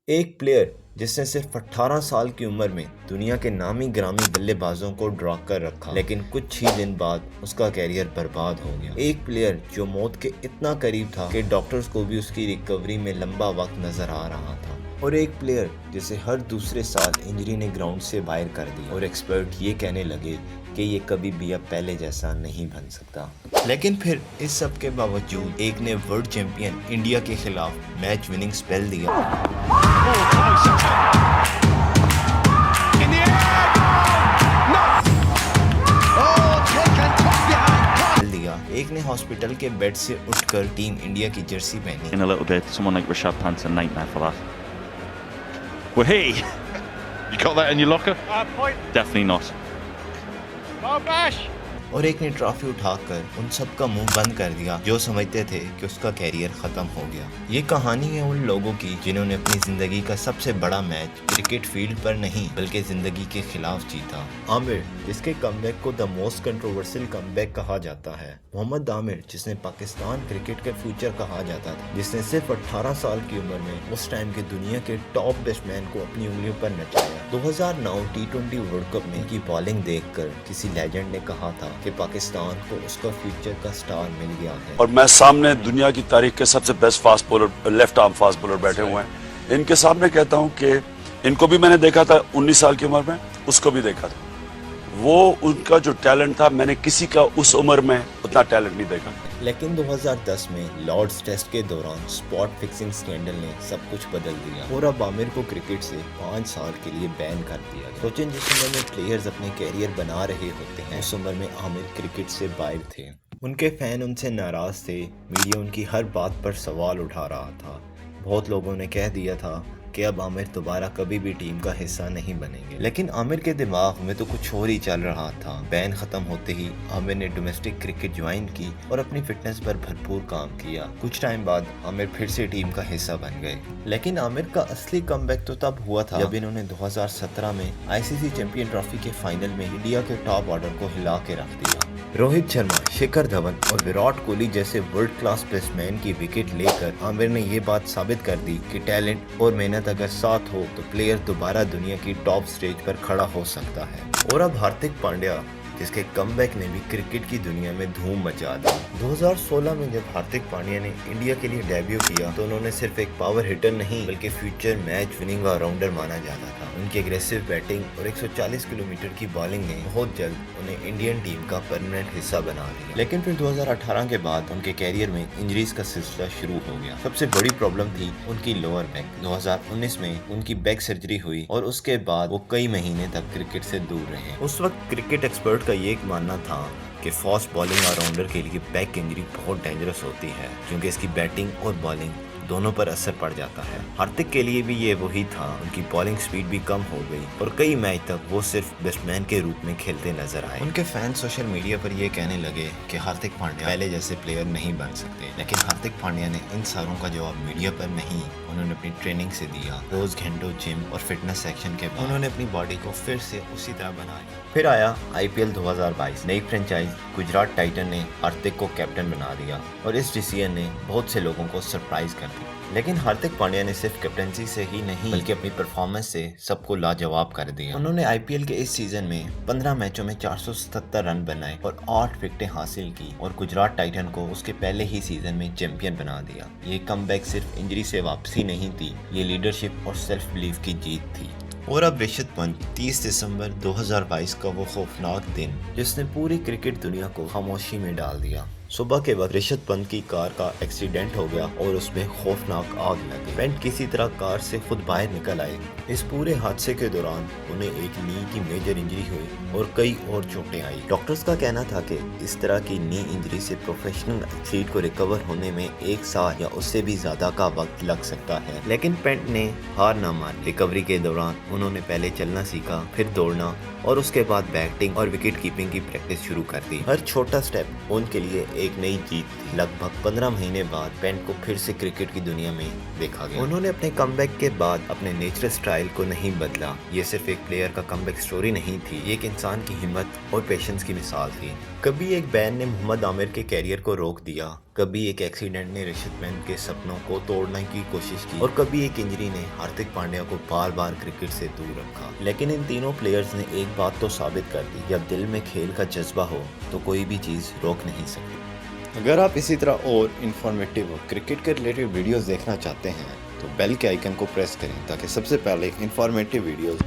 एक प्लेयर जिसने सिर्फ 18 साल की उम्र में दुनिया के नामी गिरामी बल्लेबाजों को ड्रॉ कर रखा, लेकिन कुछ ही दिन बाद उसका कैरियर बर्बाद हो गया। एक प्लेयर जो मौत के इतना करीब था कि डॉक्टर्स को भी उसकी रिकवरी में लंबा वक्त नजर आ रहा था। और एक प्लेयर जिसे हर दूसरे साल इंजरी ने ग्राउंड से बाहर कर दिया और एक्सपर्ट ये कहने लगे कि ये कभी भी अब पहले जैसा नहीं बन सकता। लेकिन फिर इस सब के बावजूद एक ने वर्ल्ड चैंपियन इंडिया के खिलाफ मैच विनिंग स्पेल दिया। एक ने हॉस्पिटल के बेड से उठकर टीम इंडिया की जर्सी पहनी। In a little bit, someone like Rashad Pant's a nightmare for that. Well, hey, You got that in your locker? Point. definitely not. Oh, Bash! और एक ने ट्रॉफी उठाकर उन सब का मुंह बंद कर दिया जो समझते थे कि उसका कैरियर खत्म हो गया। ये कहानी है उन लोगों की जिन्होंने अपनी जिंदगी का सबसे बड़ा मैच क्रिकेट फील्ड पर नहीं बल्कि जिंदगी के खिलाफ जीता। आमिर, जिसके कमबैक को द मोस्ट कंट्रोवर्शियल कमबैक कहा जाता है। मोहम्मद आमिर, जिसने पाकिस्तान क्रिकेट का फ्यूचर कहा जाता था, जिसने सिर्फ 18 साल की उम्र में उस टाइम के दुनिया के टॉप बैट्समैन को अपनी उंगलियों पर नचाया। 2009 T20 वर्ल्ड कप में की बॉलिंग देखकर किसी लेजेंड ने कहा था कि पाकिस्तान को उसका फ्यूचर का स्टार मिल गया है। और मैं सामने दुनिया की तारीख के सबसे best fast bowler, left arm fast bowler बैठे हुए हैं। इनके सामने कहता हूं कि इनको भी मैंने देखा था 19 साल की उम्र में, उसको भी देखा था। वो उनका जो टैलेंट था मैंने किसी का उस उम्र में उतना टैलेंट नहीं देखा। लेकिन 2010 में लॉर्ड्स टेस्ट के दौरान स्पॉट फिक्सिंग स्कैंडल ने सब कुछ बदल दिया और अब आमिर को क्रिकेट से 5 साल के लिए बैन कर दिया गया। सोचें, जिस उम्र में प्लेयर्स अपने कैरियर बना रहे होते हैं, उस उम्र में आमिर क्रिकेट से बाहर थे। उनके फैन उनसे नाराज थे, मीडिया उनकी हर बात पर सवाल उठा रहा था। बहुत लोगों ने कह दिया था कि अब आमिर दोबारा कभी भी टीम का हिस्सा नहीं बनेंगे। लेकिन आमिर के दिमाग में तो कुछ और ही चल रहा था। बैन खत्म होते ही आमिर ने डोमेस्टिक क्रिकेट ज्वाइन की और अपनी फिटनेस पर भरपूर काम किया। कुछ टाइम बाद आमिर फिर से टीम का हिस्सा बन गए। लेकिन आमिर का असली कमबैक तो तब हुआ था जब इन्होंने 2017 में आईसीसी चैंपियन ट्रॉफी के फाइनल में इंडिया के टॉप ऑर्डर को हिला के रख दिया। रोहित शर्मा, शिखर धवन और विराट कोहली जैसे वर्ल्ड क्लास बैट्समैन की विकेट लेकर आमिर ने ये बात साबित कर दी कि टैलेंट और मेहनत अगर साथ हो तो प्लेयर दोबारा दुनिया की टॉप स्टेज पर खड़ा हो सकता है। और अब हार्दिक पांड्या, जिसके कमबैक ने भी क्रिकेट की दुनिया में धूम मचा दी। 2016 में जब हार्दिक पांड्या ने इंडिया के लिए डेब्यू किया तो उन्होंने सिर्फ एक पावर हिटर नहीं बल्कि फ्यूचर मैच विनिंग ऑलराउंडर माना जाता था। उनकी एग्रेसिव बैटिंग और 140 किलोमीटर की बॉलिंग ने बहुत जल्द उन्हें इंडियन टीम का परमानेंट हिस्सा बना दिया। लेकिन फिर 2018 के बाद उनके कैरियर में इंजरीज का सिलसिला शुरू हो गया। सबसे बड़ी प्रॉब्लम थी उनकी लोअर बैक। 2019 में उनकी बैक सर्जरी हुई और उसके बाद वो कई महीने तक क्रिकेट से दूर रहे। उस वक्त क्रिकेट एक्सपर्ट का ये एक मानना था कि फास्ट बॉलिंग ऑलराउंडर के लिए बैक इंजरी बहुत डेंजरस होती है क्योंकि इसकी बैटिंग और बॉलिंग दोनों पर असर पड़ जाता है। हार्दिक के लिए भी ये वही था। उनकी बॉलिंग स्पीड भी कम हो गई और कई मैच तक वो सिर्फ बैट्समैन के रूप में खेलते नजर आए। उनके फैन सोशल मीडिया पर ये कहने लगे कि हार्दिक पांड्या पहले जैसे प्लेयर नहीं बन सकते। लेकिन हार्दिक पांड्या ने इन सारों का जवाब मीडिया पर नहीं, उन्होंने अपनी ट्रेनिंग से दिया। रोज घंटों जिम और फिटनेस सेक्शन के बाद उन्होंने अपनी बॉडी को फिर से उसी तरह बनाया। फिर आया IPL 2022। नई फ्रेंचाइज गुजरात टाइटन ने हार्दिक को कैप्टन बना दिया और इस डिसीजन ने बहुत से लोगों को सरप्राइज कर दिया। लेकिन हार्दिक पांड्या ने सिर्फ कैप्टनसी से ही नहीं बल्कि अपनी परफॉर्मेंस से सबको लाजवाब कर दिया। उन्होंने IPL के इस सीजन में 15 मैचों में 477 रन बनाए और 8 विकेटें हासिल की और गुजरात टाइटन को उसके पहले ही सीजन में चैंपियन बना दिया। ये कमबैक सिर्फ इंजरी से वापसी नहीं थी, ये लीडरशिप और सेल्फ बिलीफ की जीत थी। और अब ऋषभ पंत, 30 दिसंबर 2022 का वो खौफनाक दिन जिसने पूरी क्रिकेट दुनिया को खामोशी में डाल दिया। सुबह के वक्त ऋषभ पंत की कार का एक्सीडेंट हो गया और उसमें खौफनाक आग लग गई। पेंट किसी तरह कार से खुद बाहर निकल आए। इस पूरे हादसे के दौरान उन्हें एक नी की मेजर इंजरी हुई और कई और चोटें आई। डॉक्टर्स का कहना था कि इस तरह की नी इंजरी से प्रोफेशनल एथलीट को रिकवर होने में 1 साल या उससे भी ज्यादा का वक्त लग सकता है। लेकिन पेंट ने हार ना मानी। रिकवरी के दौरान उन्होंने पहले चलना सीखा, फिर दौड़ना और उसके बाद बैटिंग और विकेट कीपिंग की प्रैक्टिस शुरू कर दी। हर छोटा स्टेप उनके लिए एक नई जीत थी। लगभग 15 महीने बाद पेंट को फिर से क्रिकेट की दुनिया में देखा गया। उन्होंने अपने कमबैक के बाद अपने नेचुरल स्टाइल को नहीं बदला। ये सिर्फ एक प्लेयर का कमबैक स्टोरी नहीं थी, ये एक इंसान की हिम्मत और पेशेंस की मिसाल थी। कभी एक बैन ने मोहम्मद आमिर के कैरियर को रोक दिया कभी एक एक्सीडेंट ने ऋषभ पंत के सपनों को तोड़ने की कोशिश की और कभी एक इंजरी ने हार्दिक पांड्या को बार बार क्रिकेट से दूर रखा। लेकिन इन तीनों प्लेयर्स ने एक बात तो साबित कर दी, जब दिल में खेल का जज्बा हो तो कोई भी चीज़ रोक नहीं सकती। अगर आप इसी तरह और इन्फॉर्मेटिव और क्रिकेट के रिलेटेड वीडियोस देखना चाहते हैं तो बेल के आइकन को प्रेस करें ताकि सबसे पहले इन्फॉर्मेटिव वीडियोस